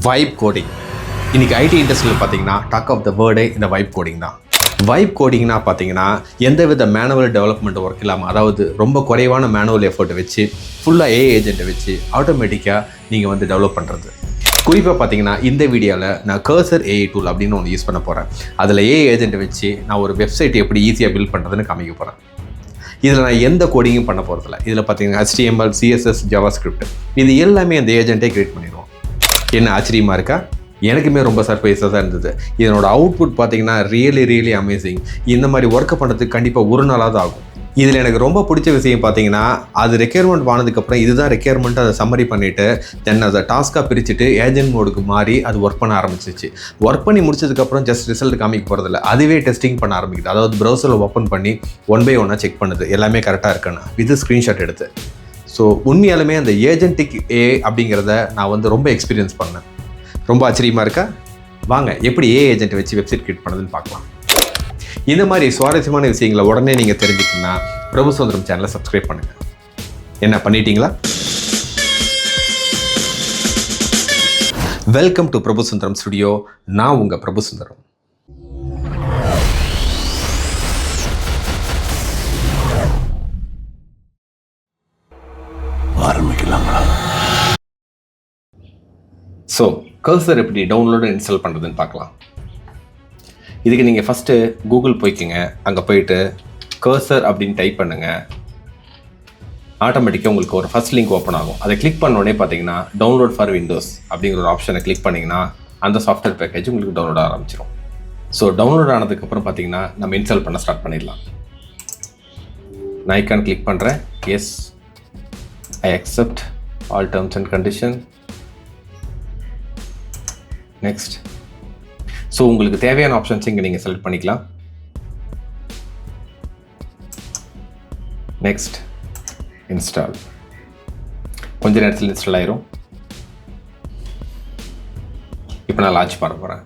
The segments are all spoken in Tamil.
Vibe coding. இன்றைக்கி ஐடி இண்டஸ்ட்ரியில் பார்த்தீங்கன்னா டாக் ஆஃப் த வேர்டே இந்த வைப் கோடிங் தான். வைப் கோடிங்னா பார்த்தீங்கன்னா எந்தவித மேனுவல் டெவலப்மெண்ட் ஒர்க் இல்லாமல், அதாவது ரொம்ப குறைவான மேனுவல் எஃபர்ட்டை வச்சு ஃபுல்லாக ஏஐ ஏஜென்ட்டை வச்சு ஆட்டோமேட்டிக்காக நீங்கள் வந்து டெவலப் பண்ணுறது. குறிப்பாக பார்த்தீங்கன்னா இந்த வீடியோவில் நான் கர்சர் ஏஐ டூல் அப்படின்னு ஒன்று யூஸ் பண்ண போகிறேன். அதில் ஏஐ ஏஜென்ட்டை வச்சு நான் ஒரு வெப்சைட் எப்படி ஈஸியாக பில்ட் பண்ணுறதுன்னு காமிக்க போகிறேன். இதில் நான் எந்த கோடிங்கும் பண்ண போகிறதில்ல. இதில் பார்த்தீங்கன்னா HTML, CSS, JavaScript இது எல்லாமே அந்த ஏஜென்ட்டே கிரியேட் பண்ணிடுவோம். என்ன ஆச்சரியமாக இருக்கா? எனக்குமே ரொம்ப சர்ப்ரைஸாக தான் இருந்தது. இதனோட அவுட்புட் பார்த்தீங்கன்னா ரியலி அமேசிங். இந்த மாதிரி ஒர்க்கை பண்ணுறதுக்கு கண்டிப்பாக ஒரு நாளாக தான் ஆகும். இதில் எனக்கு ரொம்ப பிடிச்ச விஷயம் பார்த்தீங்கன்னா, அது ரெக்யர்மெண்ட் ஆனதுக்கப்புறம் இதுதான் ரெக்யர்மெண்ட் அதை சம்மரி பண்ணிவிட்டு தென் அதை டாஸ்க்காக பிரிச்சுட்டு ஏஜென்ட் மோடுக்கு மாறி அது ஒர்க் பண்ண ஆரம்பிச்சிச்சு. ஒர்க் பண்ணி முடிச்சதுக்கப்புறம் ஜஸ்ட் ரிசல்ட் காமிக்க போகிறதில்ல, அதுவே டெஸ்டிங் பண்ண ஆரம்பிக்குது. அதாவது ப்ரௌசரில் ஓப்பன் பண்ணி 1 by 1 செக் பண்ணுது எல்லாமே கரெக்டாக இருக்குன்னு இது ஸ்க்ரீன்ஷாட் எடுத்து. ஸோ உண்மையாலுமே அந்த ஏஜென்டிக் ஏஐ அப்படிங்கிறத நான் வந்து ரொம்ப எக்ஸ்பீரியன்ஸ் பண்ணேன். ரொம்ப ஆச்சரியமாக இருக்கா? வாங்க எப்படி ஏஐ ஏஜென்ட் வச்சு வெப்சைட் கிரியேட் பண்ணதுன்னு பார்க்கலாம். இந்த மாதிரி சுவாரஸ்யமான விஷயங்களை உடனே நீங்கள் தெரிஞ்சுக்கணும்னா பிரபு சுந்தரம் சேனலை சப்ஸ்கிரைப் பண்ணுங்கள். என்ன பண்ணிட்டீங்களா? Welcome to Prabhu Sundaram studio. நான் உங்கள் பிரபு சுந்தரம். ஆரம்பிக்கலாங்களா? ஸோ கர்சர் எப்படி டவுன்லோடு இன்ஸ்டால் பண்ணுறதுன்னு பார்க்கலாம். இதுக்கு நீங்கள் ஃபஸ்ட்டு கூகுள் போய்க்குங்க. அங்கே போயிட்டு கர்சர் அப்படின்னு டைப் பண்ணுங்கள். ஆட்டோமேட்டிக்காக உங்களுக்கு ஒரு ஃபஸ்ட் லிங்க் ஓப்பன் ஆகும். அதை கிளிக் பண்ணோடனே பார்த்தீங்கன்னா டவுன்லோட் ஃபார் விண்டோஸ் அப்படிங்கிற ஒரு ஆப்ஷனை கிளிக் பண்ணிங்கன்னா அந்த சாஃப்ட்வேர் பேக்கேஜ் உங்களுக்கு டவுன்லோட் ஆரம்பிச்சிடும். ஸோ டவுன்லோட் ஆனதுக்கப்புறம் பார்த்தீங்கன்னா நம்ம இன்ஸ்டால் பண்ண ஸ்டார்ட் பண்ணிடலாம். நான் ஐக்கான் கிளிக் பண்ணுறேன். Yes, I accept all terms and condition. Next. So உங்களுக்கு தேவையான ஆப்ஷன்ஸ் இங்கே நீங்கள் செலக்ட் பண்ணிக்கலாம். Next install. கொஞ்ச நேரத்தில் இன்ஸ்டால் ஆயிரும். இப்போ நான் லான்ச் பண்ண போகிறேன்.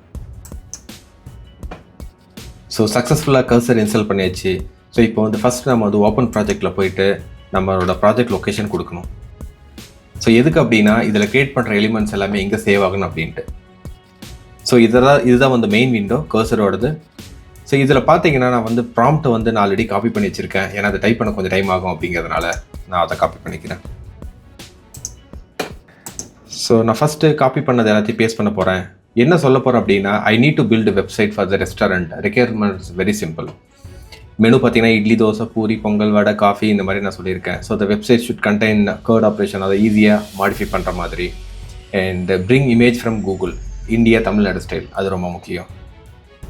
ஸோ சக்ஸஸ்ஃபுல்லாக கர்சர் இன்ஸ்டால் பண்ணியாச்சு. ஸோ இப்போ வந்து ஃபஸ்ட் நம்ம வந்து ஓப்பன் ப்ராஜெக்டில் போயிட்டு நம்மளோட ப்ராஜெக்ட் லொக்கேஷன் கொடுக்கணும். ஸோ எதுக்கு அப்படின்னா இதில் க்ரியேட் பண்ணுற எலிமெண்ட்ஸ் எல்லாமே எங்கே சேவ் ஆகணும் அப்படின்ட்டு. ஸோ இதுதான் வந்து மெயின் விண்டோ கர்சரோடது. ஸோ இதில் பார்த்தீங்கன்னா நான் வந்து ப்ராம்ப்ட் வந்து நான் ஆல்ரெடி காப்பி பண்ணி வச்சுருக்கேன். ஏன்னா அதை டைப் பண்ண கொஞ்சம் டைம் ஆகும் அப்படிங்கிறதுனால நான் அதை காப்பி பண்ணிக்கிறேன். ஸோ நான் ஃபஸ்ட்டு காப்பி பண்ணது எல்லாத்தையும் பேஸ்ட் பண்ண போகிறேன். என்ன சொல்ல போகிறேன் அப்படின்னா, I need to build website for the restaurant. Requirements very simple. Menu பார்த்தீங்கன்னா இட்லி, தோசை, பூரி, பொங்கல், வடை, காஃபி இந்த மாதிரி நான் சொல்லியிருக்கேன். So the website should contain curd operation, அதை ஈஸியாக மாடிஃபை பண்ணுற மாதிரி. And bring image from Google, India, Tamil Nadu style, அது ரொம்ப முக்கியம்.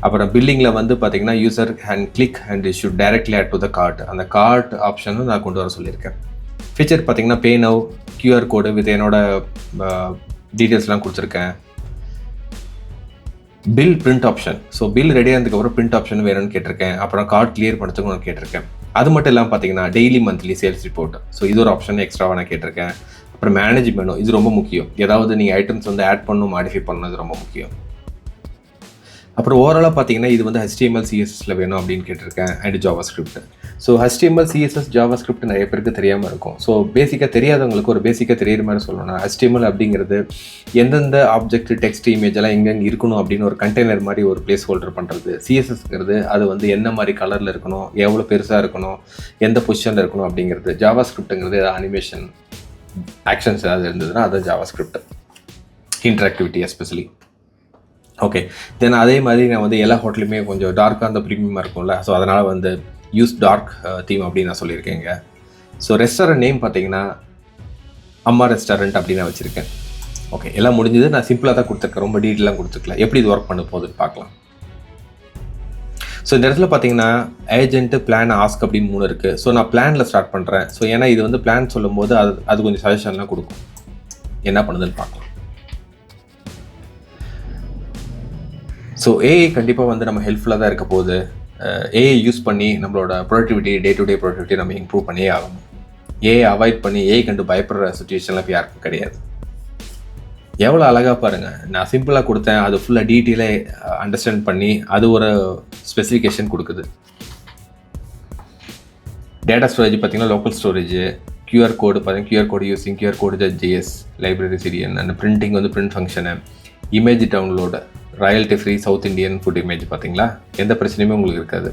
அப்புறம் பில்லிங்கில் வந்து பார்த்தீங்கன்னா user and click and should directly add to the card, அந்த கார்ட் ஆப்ஷனும் நான் கொண்டு வர சொல்லியிருக்கேன். ஃபீச்சர் பார்த்தீங்கன்னா பே நவ், QR கோடு வித் என்னோட டீட்டெயில்ஸ்லாம் கொடுத்துருக்கேன். Bill print option. So bill ready ஆனதுக்கப்புறம் பிரிண்ட் ஆப்ஷன் வேணும்னு கேட்டிருக்கேன். அப்புறம் கார்டு கிளியர் பண்ணுறதுக்கு நான் கேட்டிருக்கேன். அது மட்டும் இல்லாமல் பார்த்தீங்கன்னா daily monthly sales report. So இது ஒரு ஆப்ஷன் எக்ஸ்ட்ராவாக நான் கேட்டிருக்கேன். அப்புறம் மேனேஜ் மெனு, இது ரொம்ப முக்கியம். ஏதாவது நீங்கள் ஐட்டம்ஸ் வந்து ஆட் பண்ணணும், மாடிஃபை பண்ணணும், இது ரொம்ப முக்கியம். அப்புறம் ஓவராலாக பார்த்தீங்கன்னா இது வந்து HTML, CSSல வேணும் அப்படின்னு கேட்டிருக்கேன். And JavaScript. So HTML, CSS, JavaScript நிறைய பேருக்கு தெரியாமல் இருக்கும். ஸோ பேசிக்காக தெரியாதவங்களுக்கு ஒரு பேசிக்காக தெரியுற மாதிரி சொல்லணும்னா, HTML அப்படிங்கிறது எந்தெந்த ஆப்ஜெக்ட், டெக்ஸ்ட், இமேஜ் எல்லாம் எங்கெங்கே இருக்கணும் அப்படின்னு ஒரு கண்டெய்னர் மாதிரி ஒரு பிளேஸ் ஹோல்டர் பண்ணுறது. CSSங்கிறது அது வந்து என்ன மாதிரி கலரில் இருக்கணும், எவ்வளோ பெருசாக இருக்கணும், எந்த பொசிஷனில் இருக்கணும் அப்படிங்கிறது. JavaScriptங்கிறது ஏதாவது அனிமேஷன், ஆக்ஷன்ஸ் ஏதாவது இருந்ததுன்னா அது JavaScript. இன்ட்ராக்டிவிட்டி எஸ்பெஷலி. ஓகே, தென் அதே மாதிரி நான் வந்து எல்லா ஹோட்டலுமே கொஞ்சம் டார்க்காக அந்த ப்ரீமியமாக இருக்கும்ல. ஸோ அதனால் வந்து யூஸ் டார்க் தீம் அப்படின்னு நான் சொல்லியிருக்கேங்க. ஸோ ரெஸ்டாரண்ட் நேம் பார்த்தீங்கன்னா அம்மா ரெஸ்டாரண்ட் அப்படின்னு நான் வச்சுருக்கேன். ஓகே, எல்லாம் முடிஞ்சது. நான் சிம்பிளாக தான் கொடுத்துருக்கேன், ரொம்ப டீட்டெயிலாக கொடுத்துருக்கல. எப்படி இது ஒர்க் பண்ண போகுதுன்னு பார்க்கலாம். ஸோ இந்த இடத்துல பார்த்தீங்கன்னா ஏஜென்ட்டு, பிளான், ஆஸ்க் அப்படின்னு 3 இருக்குது. ஸோ நான் பிளானில் ஸ்டார்ட் பண்ணுறேன். ஸோ ஏன்னா இது வந்து பிளான் சொல்லும்போது அது கொஞ்சம் சஜஷன்லாம் கொடுக்கும். என்ன பண்ணுதுன்னு பார்க்கலாம். ஸோ ஏஐ கண்டிப்பாக வந்து நம்ம ஹெல்ப்ஃபுல்லாக தான் இருக்க போகுது. ஏஐ யூஸ் பண்ணி நம்மளோட productivity, day to day productivity நம்ம இம்ப்ரூவ் பண்ணியே ஆகணும். ஏஐ அவாய்ட் பண்ணி ஏஐ கண்டு பயப்படுற சுச்சுவேஷன்லாம் இப்போ யாருக்கும் கிடையாது. எவ்வளோ அழகாக பாருங்கள், நான் சிம்பிளாக கொடுத்தேன், அது ஃபுல்லாக டீட்டெயிலாக அண்டர்ஸ்டாண்ட் பண்ணி அது ஒரு ஸ்பெசிஃபிகேஷன் கொடுக்குது. டேட்டா ஸ்டோரேஜ் பார்த்தீங்கன்னா லோக்கல் ஸ்டோரேஜ், QR கோடு பார்த்தீங்கன்னா QR கோடு யூஸிங் QR கோடு JS லைப்ரரி சிரியன். அந்த பிரிண்டிங் வந்து print function, image download, royalty free south Indian food image பார்த்தீங்களா, எந்த பிரச்சனையுமே உங்களுக்கு இருக்காது.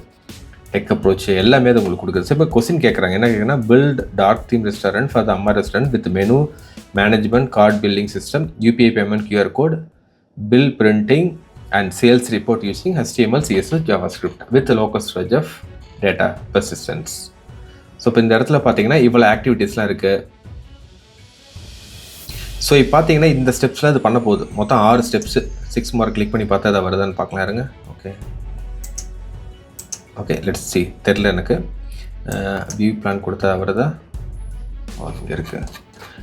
டெக் அப்ரோச் எல்லாமே அது உங்களுக்கு கொடுக்குது. ஸோ இப்போ கொஸ்டின் கேட்குறாங்க, என்ன கேட்குறேன்னா, build dark theme restaurant for the Amma restaurant with menu management, cart billing system, UPI payment, QR code, bill printing and sales report using HTML, CSS, JavaScript with local storage of data persistence. So இப்போ இந்த இடத்துல பார்த்தீங்கன்னா இவ்வளோ ஆக்டிவிட்டீஸ்லாம் இருக்குது. ஸோ இப்போ பார்த்தீங்கன்னா இந்த ஸ்டெப்ஸில் அது பண்ண போகுது. மொத்தம் 6 ஸ்டெப்ஸு. 6 மார்க் கிளிக் பண்ணி பார்த்தா அதை வருதான்னு பார்க்கலாம் இருங்க. Okay let's see. தெரில எனக்கு. வியூ பிளான் கொடுத்தா வருதா? இங்கே இருக்குது.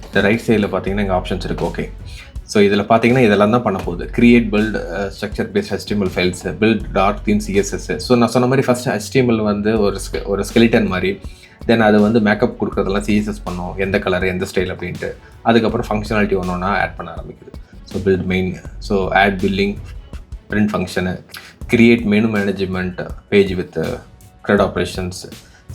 இந்த ரைட் சைடில் பார்த்தீங்கன்னா இங்கே ஆப்ஷன்ஸ் இருக்குது. ஓகே, ஸோ இதில் பார்த்தீங்கன்னா இதெல்லாம் தான் பண்ண போகுது. Create build structure based HTML files, build dark theme CSS. So நான் சொன்ன மாதிரி ஃபஸ்ட்டு HTML வந்து ஒரு ஸ்கெலிட்டன் மாதிரி, தென் அது வந்து மேக்கப் கொடுக்குறதெல்லாம் CSS பண்ணோம், எந்த கலர் எந்த ஸ்டைல் அப்படின்ட்டு. அதுக்கப்புறம் ஃபங்க்ஷனாலிட்டி ஒன்றா ஆட் பண்ண ஆரம்பிக்குது. So build main, so add billing, print function, create menu management page with CRUD operations,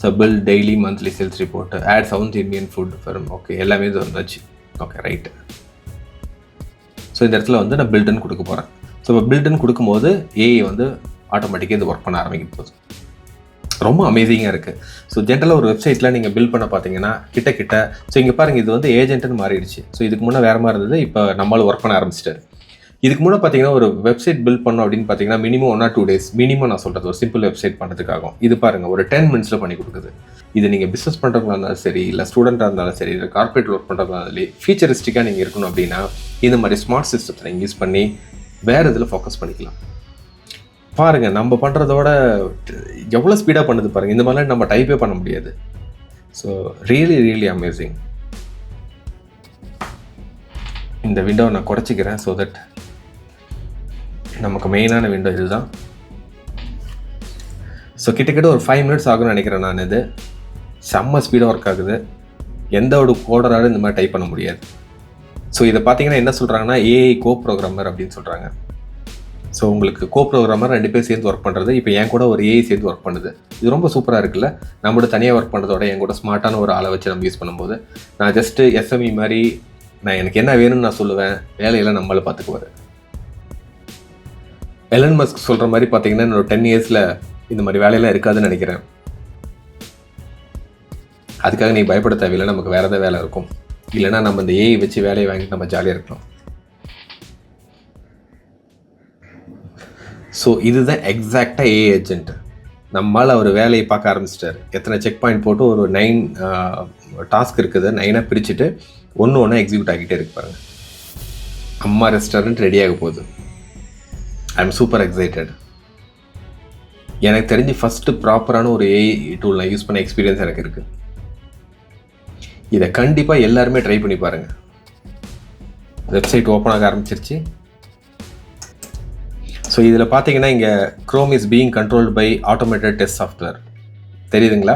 so build daily monthly sales report, add south Indian food firm. Okay, எல்லாமே இது வந்துச்சு. Okay right. ஸோ இந்த இடத்துல வந்து நான் பில்டுன்னு கொடுக்க போகிறேன். ஸோ இப்போ பில்டுன்னு கொடுக்கும்போது ஏஐ வந்து ஆட்டோமேட்டிக்காக இது ஒர்க் பண்ண ஆரம்பிக்கும் போது ரொம்ப அமேசிங்காக இருக்குது. ஸோ ஜென்ரலாக ஒரு வெப்சைட்டில் நீங்கள் பில்ட் பண்ண பார்த்தீங்கன்னா கிட்ட ஸோ இங்கே பாருங்கள், இது வந்து ஏஜென்ட்டுன்னு மாறிடுச்சு. ஸோ இதுக்கு முன்னே வேறு மாதிரி இருந்தது, இப்போ நம்மளும் ஒர்க் பண்ண ஆரம்பிச்சிட்டாரு. இதுக்கு முன்னே பார்த்தீங்கன்னா ஒரு வெப்சைட் பில்ட் பண்ணோம் அப்படின்னு பார்த்தீங்கன்னா மினிமம் 1 or 2 days மினிமம் நான் சொல்கிறது, ஒரு சிம்பிள் வெப்சைட் பண்ணுறதுக்காகும். இது பாருங்கள் ஒரு 10 minutes பண்ணி கொடுக்குது. இது நீங்கள் பிஸ்னஸ் பண்ணுறவங்களா இருந்தாலும் சரி, இல்லை ஸ்டூடெண்ட்டாக இருந்தாலும் சரி, இல்லை கார்பரேட் ஒர்க் பண்ணுறதா இருந்தாலும் ஃபீச்சரிஸ்டிக்காக நீங்கள் இருக்கணும் அப்படின்னா இந்த மாதிரி ஸ்மார்ட் சிஸ்டத்தை நீங்கள் யூஸ் பண்ணி வேறு இதில் ஃபோக்கஸ் பண்ணிக்கலாம். பாருங்கள், நம்ம பண்ணுறதோட எவ்வளோ ஸ்பீடாக பண்ணுது பாருங்கள். இந்த மாதிரிலாம் நம்ம டைப்பே பண்ண முடியாது. So really amazing. இந்த விண்டோவை நான் குறைச்சிக்கிறேன். ஸோ தட் நமக்கு மெயினான விண்டோ இதுதான். ஸோ கிட்டத்தட்ட ஒரு 5 minutes ஆகும்னு நினைக்கிறேன் நான். இது செம்ம ஸ்பீடாக ஒர்க் ஆகுது. எந்த ஒரு கோடராலும் இந்த மாதிரி டைப் பண்ண முடியாது. ஸோ இதை பார்த்தீங்கன்னா என்ன சொல்கிறாங்கன்னா ஏஐ கோ ப்ரோக்ராமர் அப்படின்னு சொல்கிறாங்க. ஸோ உங்களுக்கு கோ ப்ரோக்ராமர் 2 பேர் சேர்ந்து ஒர்க் பண்ணுறது. இப்போ என் கூட ஒரு ஏஐ சேர்ந்து ஒர்க் பண்ணுது. இது ரொம்ப சூப்பராக இருக்குல்ல. நம்மளோட தனியாக ஒர்க் பண்ணுறதோட என் கூட ஸ்மார்ட்டான ஒரு ஆளை வச்சு நம்ம யூஸ் பண்ணும்போது, நான் ஜஸ்ட்டு SME மாதிரி நான் எனக்கு என்ன வேணும்னு நான் சொல்லுவேன், வேலையெல்லாம் நம்மளை பார்த்துக்குவார். எலன் மஸ்க் சொல்கிற மாதிரி பார்த்தீங்கன்னா இன்னொரு 10 yearsல இந்த மாதிரி வேலையெல்லாம் இருக்காதுன்னு நினைக்கிறேன். அதுக்காக நீ பயப்பட தேவையில்லை, நமக்கு வேறு ஏதாவது வேலை இருக்கும். இல்லைனா நம்ம இந்த ஏஐ வச்சு வேலையை வாங்கிட்டு நம்ம ஜாலியாக இருக்கலாம். ஸோ இதுதான் எக்ஸாக்டாக ஏஐ ஏஜென்ட். நம்மளால் அவர் வேலையை பார்க்க ஆரம்பிச்சிட்டார். எத்தனை செக் பாயிண்ட் போட்டு ஒரு 9 டாஸ்க் இருக்குது, 9ஆக பிரிச்சுட்டு ஒன்று எக்ஸிக்யூட் ஆகிட்டே இருக்கு பாருங்க. அம்மா ரெஸ்டாரண்ட் ரெடியாக போகுது. I am super excited. எனக்கு தெரிஞ்சு ஃபஸ்ட்டு ப்ராப்பரான ஒரு ஏஐ டூல் நான் யூஸ் பண்ண எக்ஸ்பீரியன்ஸ் எனக்கு இருக்குது. இதை கண்டிப்பாக எல்லாருமே ட்ரை பண்ணி பாருங்கள். வெப்சைட் ஓப்பன் ஆக ஆரம்பிச்சிருச்சு. ஸோ இதில் பார்த்தீங்கன்னா இங்கே Chrome is being controlled by automated test software தெரியுதுங்களா,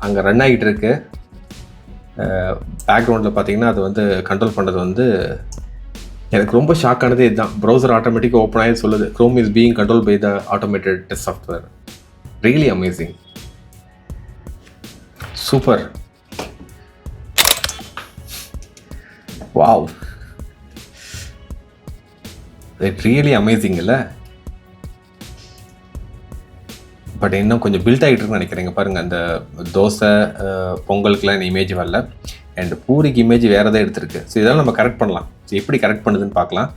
அங்கே ரன் ஆகிட்டு இருக்கு. பேக்ரவுண்டில் பார்த்தீங்கன்னா அது வந்து கண்ட்ரோல் பண்ணுறது வந்து எனக்கு ரொம்ப ஷாக்கானது இதுதான். ப்ரௌசர் ஆட்டோமேட்டிக்காக ஓப்பன் ஆகி சொல்லுது Chrome is being control by the automated test software. Really amazing, super, wow, it really amazing இல்லை? பட் இன்னும் கொஞ்சம் பில்ட் ஆகிட்டு இருக்குன்னு நினைக்கிறேங்க. பாருங்கள், அந்த தோசை பொங்கலுக்குலாம் இந்த இமேஜ் வரல, அண்ட் பூரிக்கு இமேஜ் வேறு எதாவது எடுத்துருக்கு. ஸோ இதெல்லாம் நம்ம கரெக்ட் பண்ணலாம். ஸோ எப்படி கரெக்ட் பண்ணுதுன்னு பார்க்கலாம்.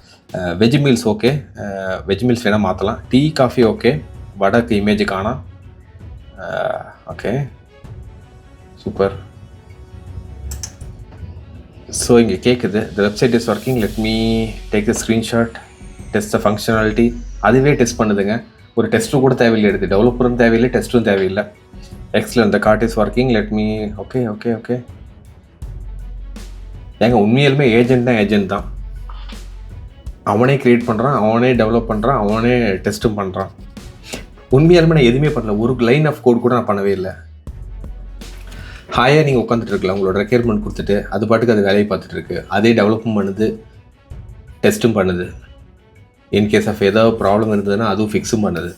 Veg meals okay, veg meals வேணால் மாற்றலாம். டீ காஃபி ஓகே, வடக்கு இமேஜ் காணாம். Okay, super. ஸோ இங்கே கேட்குது the website is working, let me take the screenshot, test the functionality. அதுவே டெஸ்ட் பண்ணுதுங்க. ஒரு டெஸ்ட்டும் கூட தேவையில்லை, எடுத்து டெவலப்பரும் தேவையில்லை, டெஸ்ட்டும் தேவையில்லை. Excellent, the card is working, let me okay okay okay. ஏங்க உண்மையிலுமே ஏஜென்ட் தான். அவனே க்ரியேட் பண்ணுறான், அவனே டெவலப் பண்ணுறான், அவனே டெஸ்ட்டும் பண்ணுறான். உண்மையாலுமே நான் எதுவுமே பண்ணல, ஒரு லைன் ஆஃப் கோட் கூட நான் பண்ணவே இல்லை. ஹாயாக நீங்கள் உட்காந்துட்டு இருக்கலாம், உங்களோட ரெக்யர்மெண்ட் கொடுத்துட்டு அது பாட்டுக்கு அது வேலையை பார்த்துட்டு இருக்கு. அதே டெவலப்பும் பண்ணுது, டெஸ்ட்டும் பண்ணுது. இன்கேஸ் ஆஃப் ஏதாவது ப்ராப்ளம் இருந்ததுன்னா அதுவும் ஃபிக்ஸும் பண்ணுது.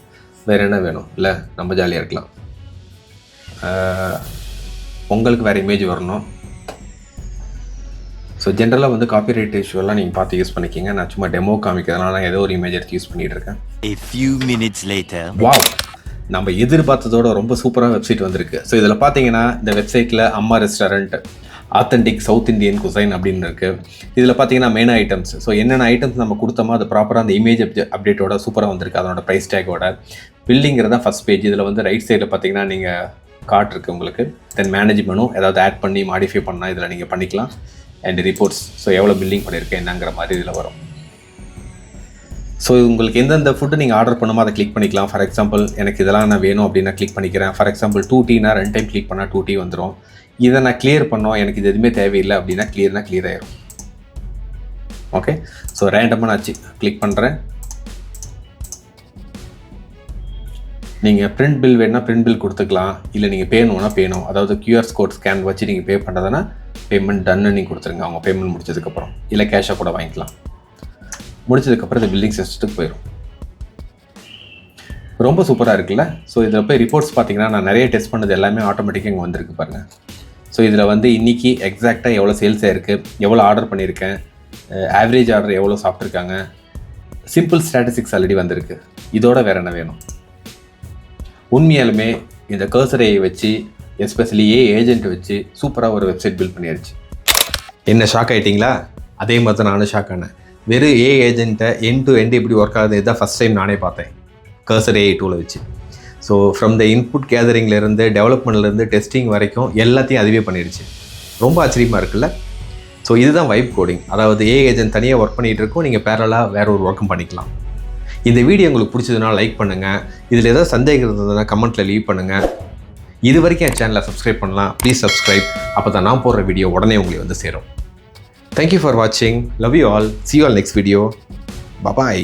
வேறு என்ன வேணும் இல்லை? நம்ம ஜாலியாக இருக்கலாம். உங்களுக்கு வேறு இமேஜ் வரணும். ஸோ ஜென்ரலாக வந்து காப்பிரைட் இஷ்யூலாம் நீங்கள் பார்த்து யூஸ் பண்ணிக்கிங்க. நான் சும்மா டெமோ காமிக்கிறதுனால நான் ஏதோ ஒரு இமேஜ் எடுத்து யூஸ் பண்ணிகிட்டு இருக்கேன். A few minutes later. Wow, நம்ம எதிர்பார்த்ததோட ரொம்ப சூப்பராக வெப்சைட் வந்திருக்கு. ஸோ இதில் பார்த்தீங்கன்னா இந்த வெப்சைட்டில் அம்மா restaurant, authentic south Indian cuisine அப்படின்னு இருக்குது. இதில் பார்த்தீங்கன்னா மெயின் ஐட்டம்ஸ், ஸோ என்னென்ன ஐட்டம்ஸ் நம்ம கொடுத்தோமோ அது ப்ராப்பராக அந்த இமேஜ் அப்டேட்டோட சூப்பராக வந்திருக்கு. அதனோட ப்ரைஸ் டேக்கோட பில்லிங்கிறத ஃபஸ்ட் பேஜ். இதில் வந்து ரைட் சைடில் பார்த்தீங்கன்னா நீங்கள் கார்ட் இருக்குது உங்களுக்கு. தென் மேனேஜ் மெனு, ஏதாவது ஆட் பண்ணி மாடிஃபை பண்ணால் இதில் நீங்கள் பண்ணிக்கலாம். அண்ட் ரிப்போர்ட்ஸ், ஸோ எவ்வளோ பில்லிங் பண்ணியிருக்கேன் என்னங்கிற மாதிரி இதில் வரும். ஸோ உங்களுக்கு எந்தெந்த ஃபுட்டு நீங்கள் ஆர்டர் பண்ணுமோ அதை கிளிக் பண்ணிக்கலாம். ஃபார் எக்ஸாம்பிள் எனக்கு இதெல்லாம் நான் வேணும் அப்படின்னா கிளிக் பண்ணிக்கிறேன். ஃபார் எக்ஸாம்பிள் 2T நான் 2 டைம் கிளிக் பண்ணால் 2T வந்துடும். இதை நான் கிளியர் பண்ணோம், எனக்கு இது எதுவுமே தேவையில்லை அப்படின்னா கிளியர் ஆயிரும். ஓகே, ஸோ ரேண்டமாக நான் கிளிக் பண்ணுறேன். நீங்கள் பிரிண்ட் பில் வேணுன்னா பிரிண்ட் பில் கொடுத்துக்கலாம், இல்லை நீங்கள் பேணுன்னா பேணும். அதாவது QR கோட் ஸ்கேன் வச்சு நீங்கள் பே பண்ணுறதுனா பேமெண்ட் டன்னு நீங்கள் கொடுத்துருங்க அவங்க பேமெண்ட் முடிச்சதுக்கப்புறம். இல்லை கேஷாக கூட வாங்கிக்கலாம். முடிச்சதுக்கப்புறம் இந்த பில்லிங் சிஸ்டத்துக்கு போயிடும். ரொம்ப சூப்பராக இருக்குல்ல. ஸோ இதில் போய் ரிப்போர்ட்ஸ் பார்த்தீங்கன்னா நான் நிறைய டெஸ்ட் பண்ணது எல்லாமே ஆட்டோமேட்டிக்காக இங்கே வந்திருக்கு பாருங்கள். ஸோ இதில் வந்து இன்றைக்கி எக்ஸாக்டாக எவ்வளோ சேல்ஸ் ஆயிருக்கு, எவ்வளோ ஆர்டர் பண்ணியிருக்கேன், ஆவரேஜ் ஆர்டர் எவ்வளோ சாப்பிட்ருக்காங்க, சிம்பிள் ஸ்டாட்டிஸ்டிக்ஸ் ஆல்ரெடி வந்திருக்கு. இதோட வேறு என்ன வேணும்? உண்மையாலுமே இந்த கர்சரை வச்சு, எஸ்பெஷலி ஏஜென்ட் வச்சு சூப்பராக ஒரு வெப்சைட் பில்ட் பண்ணியாச்சு. என்ன ஷாக் ஆகிட்டிங்களா? அதே மாதிரி தான் நானும் ஷாக் ஆனேன். வெறும் ஏஜென்ட்டை எண்ட் டு எண்ட் எப்படி ஒர்க் ஆகுது இதுதான் ஃபஸ்ட் டைம் நானே பார்த்தேன் கர்சர் AI டூலை வச்சு. ஸோ ஃப்ரம் த இன்புட் கேதரிங்லேருந்து டெவலப்மெண்ட்லேருந்து டெஸ்டிங் வரைக்கும் எல்லாத்தையும் அதுவே பண்ணிடுச்சு. ரொம்ப ஆச்சரியமாக இருக்குல்ல. ஸோ இதுதான் வைப் கோடிங். அதாவது ஏஜென்ட் தனியாக ஒர்க் பண்ணிகிட்டு இருக்கோம், நீங்கள் பேரலாக வேறு ஒரு ஒர்க்கும் பண்ணிக்கலாம். இந்த வீடியோ உங்களுக்கு பிடிச்சதுன்னா லைக் பண்ணுங்கள். இதில் ஏதாவது சந்தேகம் இருந்ததுன்னா கமெண்ட்டில் லீவ் பண்ணுங்கள். இது வரைக்கும் என் சேனலை சப்ஸ்கிரைப் பண்ணலாம், ப்ளீஸ் சப்ஸ்கிரைப். அப்போ தான் நான் போடுற வீடியோ உடனே உங்களுக்கு வந்து சேரும். Thank you for watching. Love you all. See you all next video. Bye bye.